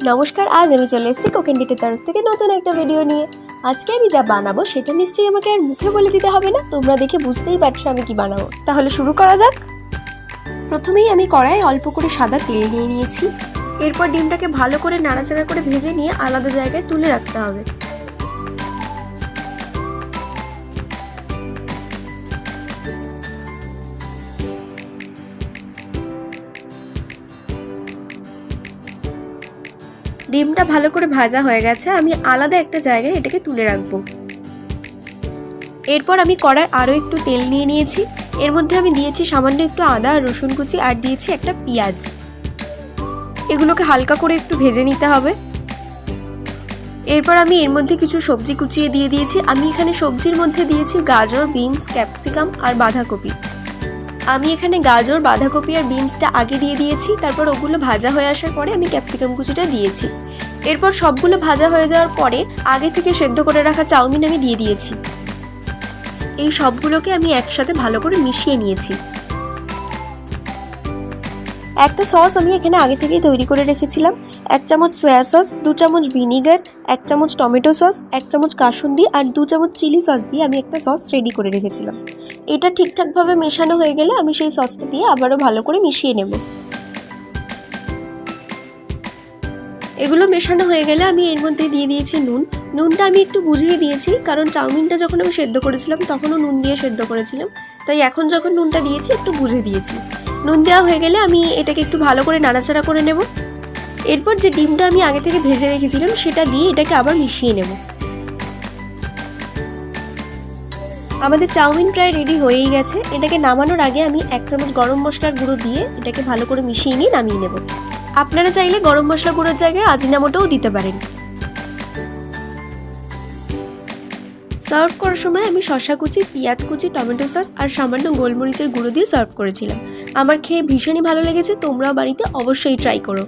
নমস্কার, আজ আমি চলে এসেছি কোকেন্ডিটের তরফ থেকে নতুন একটা ভিডিও নিয়ে। আজকে আমি যা বানাবো সেটা নিশ্চয়ই আমাকে আর মুখে বলে দিতে হবে না, তোমরা দেখে বুঝতেই পারছো আমি কি বানাবো। তাহলে শুরু করা যাক। প্রথমেই আমি কড়াই অল্প করে সাদা তেল নিয়ে নিয়েছি। এরপর ডিমটাকে ভালো করে নাড়াচাড়া করে ভেজে নিয়ে আলাদা জায়গায় তুলে রাখতে হবে। ডিমটা ভালো করে ভাজা হয়ে গেছে, আমি আলাদা একটা জায়গায় এটাকে তুলে রাখবো। এরপর আমি কড়ায় আরও একটু তেল নিয়ে নিয়েছি। এর মধ্যে আমি দিয়েছি সামান্য একটু আদা আর রসুন কুচি, আর দিয়েছি একটা পেঁয়াজ। এগুলোকে হালকা করে একটু ভেজে নিতে হবে। এরপর আমি এর মধ্যে কিছু সবজি কুচিয়ে দিয়ে দিয়েছি। আমি এখানে সবজির মধ্যে দিয়েছি গাজর, বিনস, ক্যাপসিকাম আর বাঁধাকপি। আমি এখানে গাজর, বাঁধাকপি আর বিনসটা আগে দিয়ে দিয়েছি, তারপর ওগুলো ভাজা হয়ে আসার পরে আমি ক্যাপসিকাম কুচিটা দিয়েছি। এরপর সবগুলো ভাজা হয়ে যাওয়ার পরে আগে থেকে সেদ্ধ করে রাখা চাউমিন আমি দিয়ে দিয়েছি। এই সবগুলোকে আমি একসাথে ভালো করে মিশিয়ে নিয়েছি। একটা সস আমি এখানে আগে থেকেই তৈরি করে রেখেছিলাম। 1 চামচ সয়া সস, 2 চামচ ভিনিগার, 1 চামচ টমেটো সস, 1 চামচ কাসুন্দি আর 2 চামচ চিলি সস দিয়ে আমি একটা সস রেডি করে রেখেছিলাম। এটা ঠিকঠাকভাবে মেশানো হয়ে গেলে আমি সেই সসটা দিয়ে আবারও ভালো করে মিশিয়ে নেব। এগুলো মেশানো হয়ে গেলে আমি এর মধ্যে দিয়ে দিয়েছি নুন। নুনটা আমি একটু বুঝিয়ে দিয়েছি, কারণ চাউমিনটা যখন আমি সেদ্ধ করেছিলাম তখনও নুন দিয়ে সেদ্ধ করেছিলাম, তাই এখন যখন নুনটা দিয়েছি একটু বুঝে দিয়েছি। নুন দেওয়া হয়ে গেলে আমি এটাকে একটু ভালো করে নাড়াচাড়া করে নেব। এরপর যে ডিমটা আমি আগে থেকে ভেজে রেখেছিলাম সেটা দিয়ে এটাকে আবার মিশিয়ে নেব। আমাদের চাউমিন প্রায় রেডি হয়েই গেছে। এটাকে নামানোর আগে আমি 1 চামচ গরম মশলার গুঁড়ো দিয়ে এটাকে ভালো করে মিশিয়ে নিয়ে নামিয়ে নেব। আপনারা চাইলে গরম মশলা গুঁড়োর জায়গায় আজিনামোটোও দিতে পারেন। সার্ভ করার সময় আমি শসা কুচি, পেঁয়াজ কুচি, টমেটো সস আর সামান্য গোলমরিচের গুঁড়ো দিয়ে সার্ভ করেছিলাম। আমার খেয়ে ভীষণই ভালো লেগেছে, তোমরাও বাড়িতে অবশ্যই ট্রাই করো।